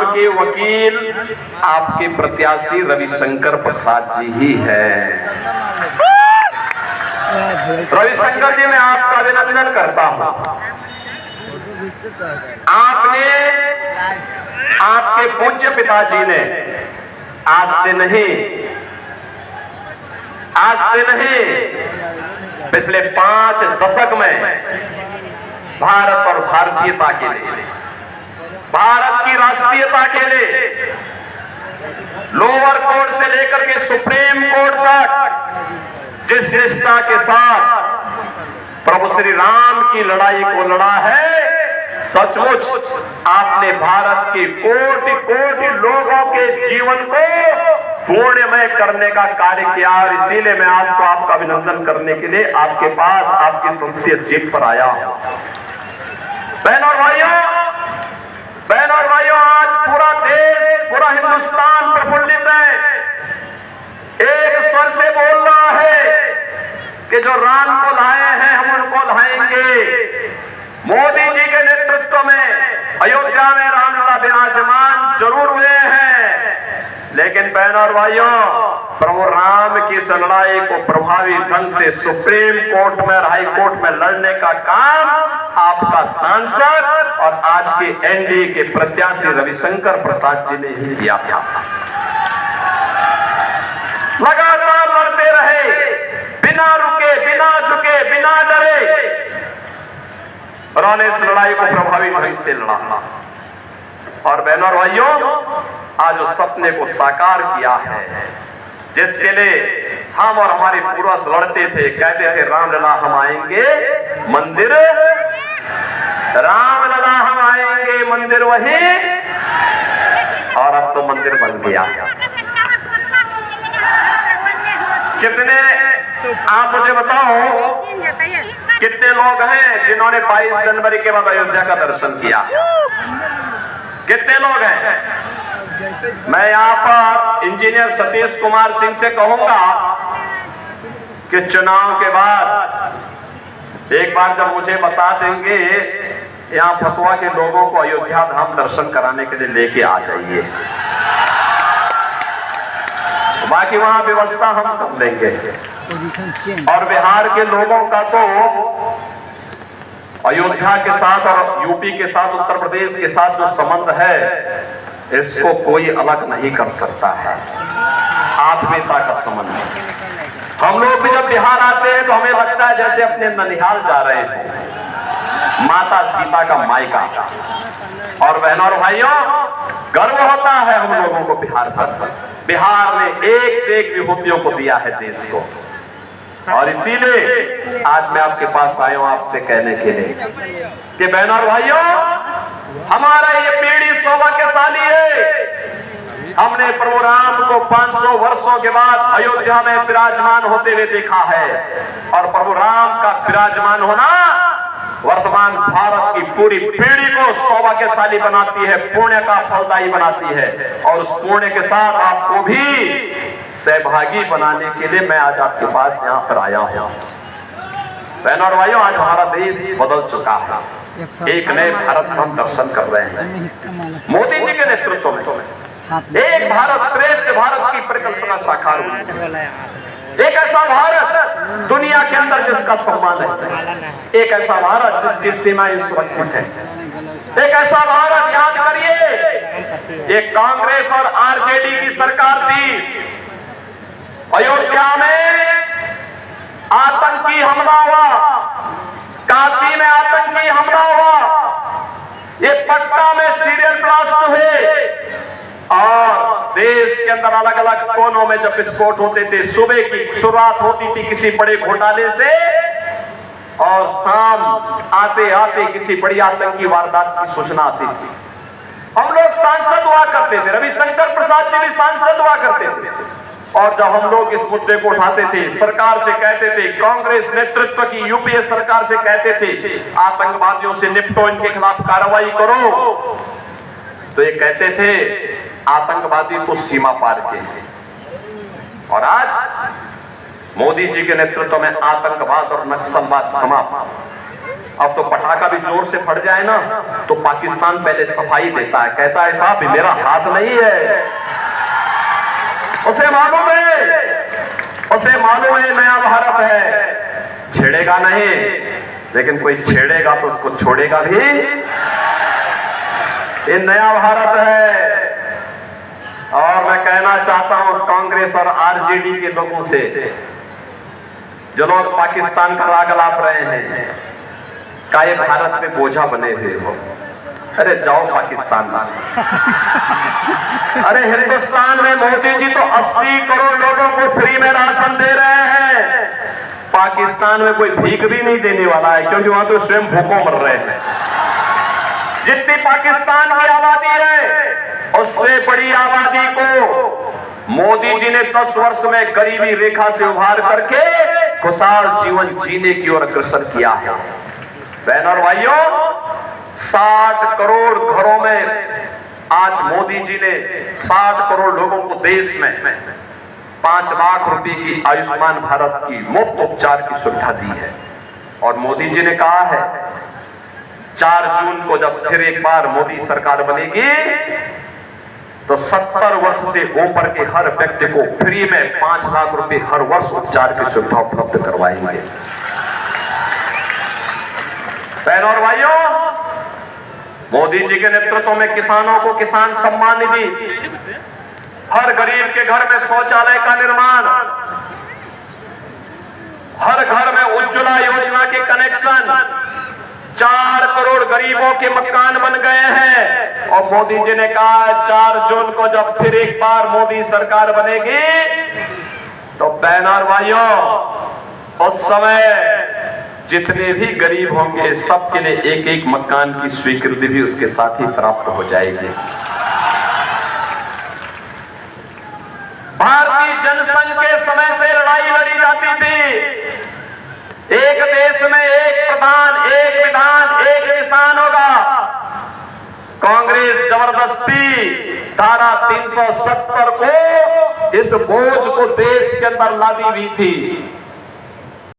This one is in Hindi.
के वकील आपके प्रत्याशी रविशंकर प्रसाद जी ही है। रविशंकर जी, मैं आपका अभिनंदन करता हूं। आपने, आपके पूज्य पिताजी ने आज से नहीं पिछले 5 दशक में भारत और भारतीयता के लिए, भारत की राष्ट्रीयता के लिए, लोअर कोर्ट से लेकर के सुप्रीम कोर्ट तक जिस निष्ठा के साथ प्रभु श्री राम की लड़ाई को लड़ा है, सचमुच आपने भारत के कोटि कोटि लोगों के जीवन को पुण्यमय करने का कार्य किया। और इसीलिए मैं आज को आपका अभिनंदन करने के लिए आपके पास, आपकी संसदीय सीट पर आया हूं। बहनों और भाइयों, आज पूरा देश, पूरा हिंदुस्तान प्रफुल्लित है, एक स्वर से बोल रहा है कि जो राम को लाए हैं हम उनको लाएंगे। मोदी जी के नेतृत्व में अयोध्या में रामलला विराजमान जरूर हुए हैं, लेकिन बहनों और भाइयों, प्रभु राम की इस लड़ाई को प्रभावी ढंग से सुप्रीम कोर्ट में, हाई कोर्ट में लड़ने का काम आपका सांसद और आज के एनडीए के प्रत्याशी रविशंकर प्रसाद जी ने ही किया था। लगातार लड़ते रहे, बिना रुके, बिना झुके, बिना डरे, उन्होंने इस लड़ाई को प्रभावी ढंग से लड़ा। और बहनों और भाइयों, आज उस सपने को साकार किया है जिसके लिए हम और हमारे पूर्वज लड़ते थे, कहते थे रामलला हम आएंगे, मंदिर रामलला हम आएंगे, मंदिर वही, और अब तो मंदिर बन गया। कितने, आप मुझे बताओ, कितने लोग हैं जिन्होंने 22 जनवरी के बाद अयोध्या का दर्शन किया? कितने लोग हैं? मैं यहाँ पर इंजीनियर सतीश कुमार सिंह से कहूंगा कि चुनाव के बाद एक बार जब मुझे बता देंगे, यहाँ फतुहा के लोगों को अयोध्या धाम दर्शन कराने के लिए लेके आ जाइए, बाकी वहां व्यवस्था हम कर लेंगे। और बिहार के लोगों का तो अयोध्या के साथ और यूपी के साथ, उत्तर प्रदेश के साथ जो संबंध है, इसको कोई अलग नहीं कर सकता है। आत्मीयता का संबंध है। हम लोग भी जब बिहार आते हैं तो हमें लगता है जैसे अपने ननिहाल जा रहे हैं, माता सीता का मायका। और बहनों और भाइयों, गर्व होता है हम लोगों को बिहार पर। बिहार ने एक से एक विभूतियों को दिया है देश को, और इसीलिए आज मैं आपके पास आया हूं आपसे कहने के लिए कि बहनों और भाइयों, हमारा ये पीढ़ी सौभाग्यशाली है। हमने प्रभु राम को 500 वर्षों के बाद अयोध्या में विराजमान होते हुए देखा है, और प्रभु राम का विराजमान होना वर्तमान भारत की पूरी पीढ़ी को सौभाग्यशाली बनाती है, पुण्य का फलदायी बनाती है। और उस पुण्य के साथ आपको भी सहभागी बनाने के लिए मैं आज आपके पास यहाँ पर आया हूँ। बहनों और भाइयों, आज हमारा देश बदल चुका है, एक नए भारत का हम दर्शन कर रहे हैं। मोदी जी के नेतृत्व में एक भारत श्रेष्ठ भारत की परिकल्पना साकार हुई। एक ऐसा भारत दुनिया के अंदर जिसका सम्मान है, एक ऐसा भारत जिसकी सीमाएं सुरक्षित है, एक ऐसा भारत, याद करिए, एक कांग्रेस और आरजेडी की सरकार थी, अयोध्या में आतंकी हमला हुआ, काशी में आतंकी हमला हुआ, ये पटना में सीरियल ब्लास्ट हुए, और देश के अंदर अलग अलग कोनों में जब विस्फोट होते थे, सुबह की शुरुआत होती थी किसी बड़े घोटाले से, और शाम आते आते किसी बड़ी आतंकी वारदात की सूचना आती थी। हम लोग सांसद हुआ करते थे, रविशंकर प्रसाद जी भी सांसद हुआ करते थे, और जब हम लोग इस मुद्दे को उठाते थे, सरकार से कहते थे, कांग्रेस नेतृत्व की यूपीए सरकार से कहते थे आतंकवादियों से निपटो, इनके खिलाफ कार्रवाई करो, तो ये कहते थे आतंकवादी तो सीमा पार के हैं। और आज मोदी जी के नेतृत्व में आतंकवाद और नक्सलवाद समाप्त, अब तो पटाखा भी जोर से फट जाए ना तो पाकिस्तान पहले सफाई देता है, कहता है साहब मेरा हाथ नहीं है। उसे मालूम है नया भारत है, छेड़ेगा नहीं, लेकिन कोई छेड़ेगा तो उसको छोड़ेगा भी। ये नया भारत है। और मैं कहना चाहता हूं कांग्रेस और आरजेडी के लोगों से, जो लोग पाकिस्तान का राग लाप रहे हैं, का ये भारत में बोझा बने हुए हो, अरे जाओ पाकिस्तान। अरे हिंदुस्तान में मोदी जी तो 80 करोड़ लोगों को फ्री में राशन दे रहे हैं, पाकिस्तान में कोई भीख भी नहीं देने वाला है, क्योंकि वहां तो स्वयं भूखों मर रहे हैं। जितनी पाकिस्तान की आबादी है उससे बड़ी आबादी को मोदी जी ने 10 वर्ष में गरीबी रेखा से उभार करके खुशहाल जीवन जीने की ओर अग्रसर किया है। बहन और भाइयों, 60 करोड़ घरों में आज मोदी जी ने 60 करोड़ लोगों को देश में 5 लाख रुपए की आयुष्मान भारत की मुफ्त उपचार की सुविधा दी है। और मोदी जी ने कहा है 4 जून को जब फिर एक बार मोदी सरकार बनेगी तो 70 वर्ष से ऊपर के हर व्यक्ति को फ्री में 5 लाख रुपए हर वर्ष उपचार की सुविधा उपलब्ध करवाएंगे। बहनों और भाइयों, मोदी जी के नेतृत्व में किसानों को किसान सम्मान निधि, हर गरीब के घर में शौचालय का निर्माण, हर घर में उज्ज्वला योजना के कनेक्शन, 4 करोड़ गरीबों के मकान बन गए हैं। और मोदी जी ने कहा 4 जून को जब फिर एक बार मोदी सरकार बनेगी तो बहन और भाइयों, उस समय जितने भी गरीब होंगे सबके लिए एक एक मकान की स्वीकृति भी उसके साथ ही प्राप्त हो जाएगी। भारतीय जनसंघ के समय से लड़ाई लड़ी जाती थी, एक देश में एक प्रधान, एक विधान, एक निशान होगा। कांग्रेस जबरदस्ती धारा 370 को, इस बोझ को देश के अंदर लादी हुई थी।